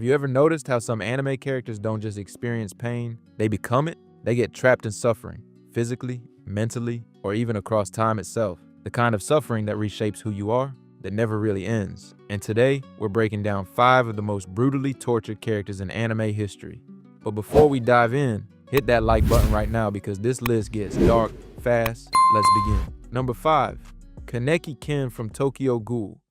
you ever noticed how some anime characters don't just experience pain, they become it? They get trapped in suffering, physically, mentally, or even across time itself. The kind of suffering that reshapes who you are, that never really ends. And today, we're breaking down 5 of the most brutally tortured characters in anime history. But before we dive in, hit that like button right now because this list gets dark, fast. Let's begin. Number 5, Kaneki Ken from Tokyo Ghoul.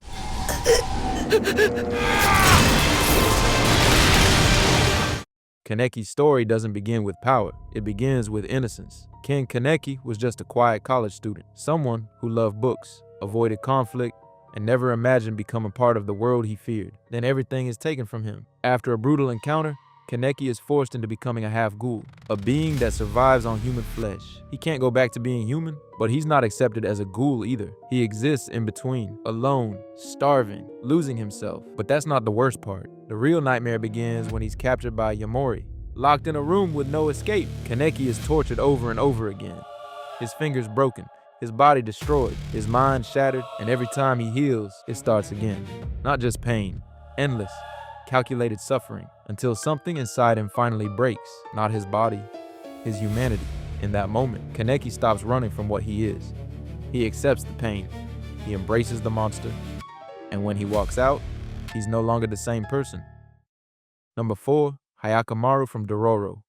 Kaneki's story doesn't begin with power, it begins with innocence. Ken Kaneki was just a quiet college student, someone who loved books, avoided conflict, and never imagined becoming part of the world he feared. Then everything is taken from him. After a brutal encounter, Kaneki is forced into becoming a half-ghoul, a being that survives on human flesh. He can't go back to being human, but he's not accepted as a ghoul either. He exists in between, alone, starving, losing himself. But that's not the worst part. The real nightmare begins when he's captured by Yamori. Locked in a room with no escape, Kaneki is tortured over and over again. His fingers broken, his body destroyed, his mind shattered, and every time he heals, it starts again. Not just pain, endless, calculated suffering, until something inside him finally breaks. Not his body, his humanity. In that moment, Kaneki stops running from what he is. He accepts the pain, he embraces the monster, and when he walks out, he's no longer the same person. Number 4, Hyakkimaru from Dororo.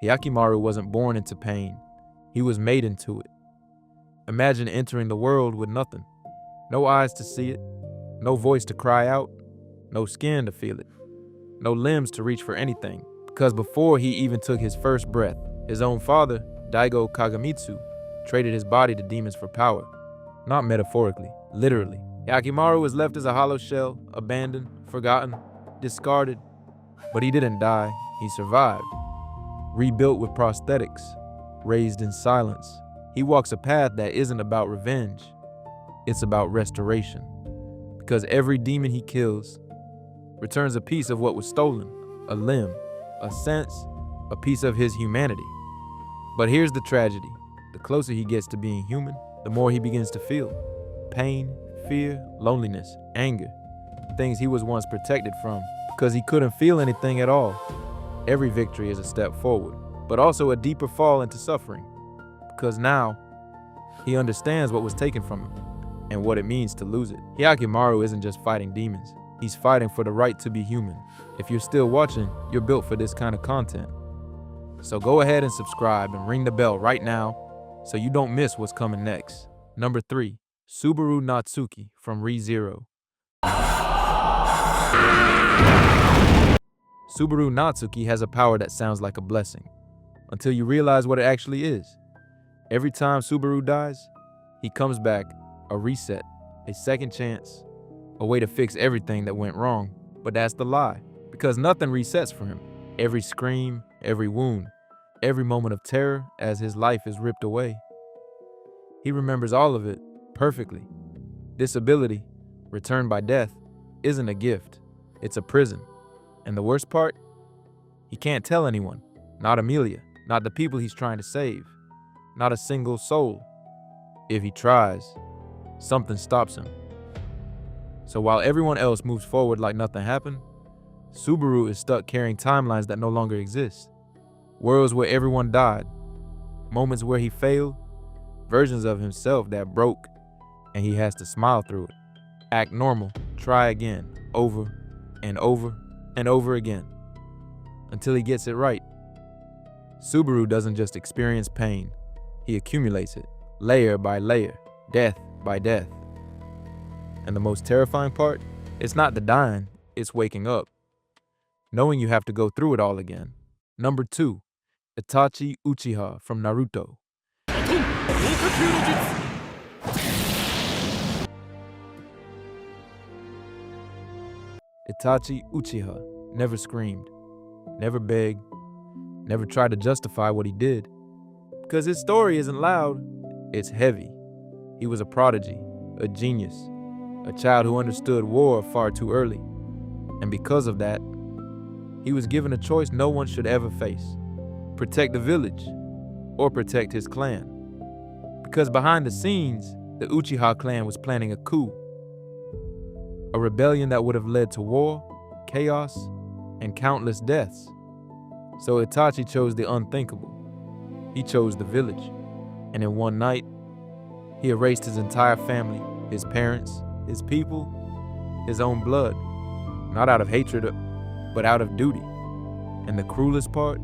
Hyakkimaru wasn't born into pain, he was made into it. Imagine entering the world with nothing. No eyes to see it, no voice to cry out, no skin to feel it, no limbs to reach for anything. Because before he even took his first breath, his own father, Daigo Kagamitsu, traded his body to demons for power. Not metaphorically, literally. Hyakkimaru was left as a hollow shell, abandoned, forgotten, discarded. But he didn't die, he survived. Rebuilt with prosthetics, raised in silence. He walks a path that isn't about revenge, it's about restoration. Because every demon he kills returns a piece of what was stolen, a limb, a sense, a piece of his humanity. But here's the tragedy. The closer he gets to being human, the more he begins to feel. Pain, fear, loneliness, anger. Things he was once protected from because he couldn't feel anything at all. Every victory is a step forward, but also a deeper fall into suffering. Because now, he understands what was taken from him and what it means to lose it. Hyakkimaru isn't just fighting demons, he's fighting for the right to be human. If you're still watching, you're built for this kind of content. So go ahead and subscribe and ring the bell right now so you don't miss what's coming next. Number 3, Subaru Natsuki from Re:Zero. Subaru Natsuki has a power that sounds like a blessing, until you realize what it actually is. Every time Subaru dies, he comes back, a reset, a second chance, a way to fix everything that went wrong. But that's the lie, because nothing resets for him. Every scream, every wound, every moment of terror as his life is ripped away. He remembers all of it perfectly. This ability, returned by death, isn't a gift, it's a prison. And the worst part, he can't tell anyone, not Amelia, not the people he's trying to save. Not a single soul. If he tries, something stops him. So while everyone else moves forward like nothing happened, Subaru is stuck carrying timelines that no longer exist. Worlds where everyone died, moments where he failed, versions of himself that broke, and he has to smile through it. Act normal, try again, over and over and over again, until he gets it right. Subaru doesn't just experience pain, he accumulates it, layer by layer, death by death. And the most terrifying part, it's not the dying, it's waking up, knowing you have to go through it all again. Number 2, Itachi Uchiha from Naruto. Itachi Uchiha never screamed, never begged, never tried to justify what he did. Because his story isn't loud, it's heavy. He was a prodigy, a genius, a child who understood war far too early. And because of that, he was given a choice no one should ever face: protect the village or protect his clan. Because behind the scenes, The Uchiha clan was planning a coup, a rebellion that would have led to war, chaos, and countless deaths. So Itachi chose the unthinkable. He chose the village, and in one night, he erased his entire family, his parents, his people, his own blood, not out of hatred, but out of duty. And the cruelest part,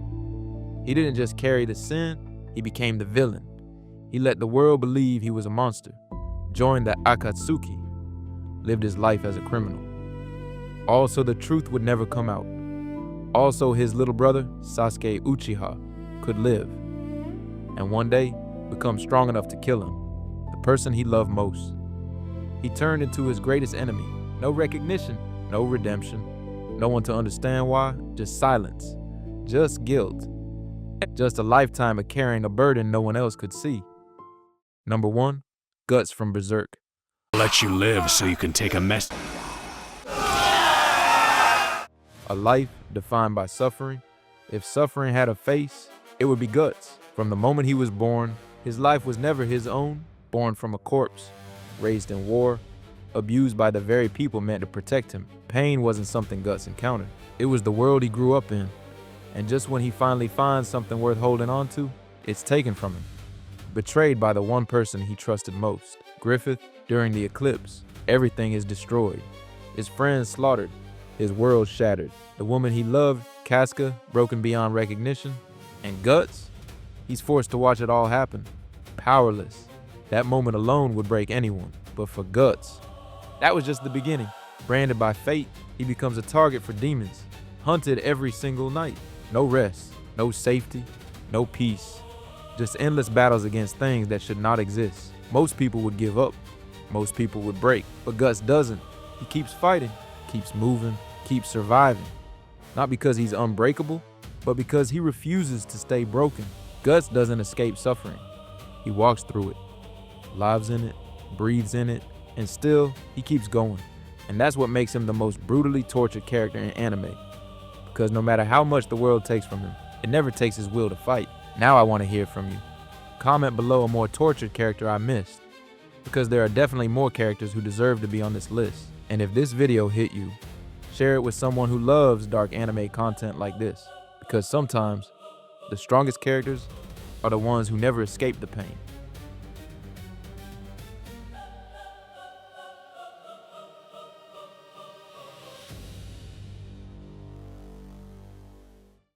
he didn't just carry the sin, he became the villain. He let the world believe he was a monster, joined the Akatsuki, lived his life as a criminal. Also, the truth would never come out. Also, his little brother, Sasuke Uchiha, could live, and one day become strong enough to kill him, the person he loved most. He turned into his greatest enemy. No recognition, no redemption, no one to understand why, just silence, just guilt, just a lifetime of carrying a burden no one else could see. Number 1, Guts from Berserk. Let you live so you can take a mess. A life defined by suffering. If suffering had a face, it would be Guts. From the moment he was born, his life was never his own, born from a corpse, raised in war, abused by the very people meant to protect him. Pain wasn't something Guts encountered. It was the world he grew up in. And just when he finally finds something worth holding on to, it's taken from him. Betrayed by the one person he trusted most. Griffith, during the eclipse, everything is destroyed. His friends slaughtered, his world shattered. The woman he loved, Casca, broken beyond recognition. And Guts, he's forced to watch it all happen. Powerless. That moment alone would break anyone. But for Guts, that was just the beginning. Branded by fate, he becomes a target for demons. Hunted every single night. No rest, no safety, no peace. Just endless battles against things that should not exist. Most people would give up. Most people would break. But Guts doesn't. He keeps fighting, keeps moving, keeps surviving. Not because he's unbreakable, but because he refuses to stay broken. Guts doesn't escape suffering. He walks through it, lives in it, breathes in it, and still, he keeps going. And that's what makes him the most brutally tortured character in anime. Because no matter how much the world takes from him, it never takes his will to fight. Now I want to hear from you. Comment below a more tortured character I missed, because there are definitely more characters who deserve to be on this list. And if this video hit you, share it with someone who loves dark anime content like this, because sometimes the strongest characters are the ones who never escape the pain.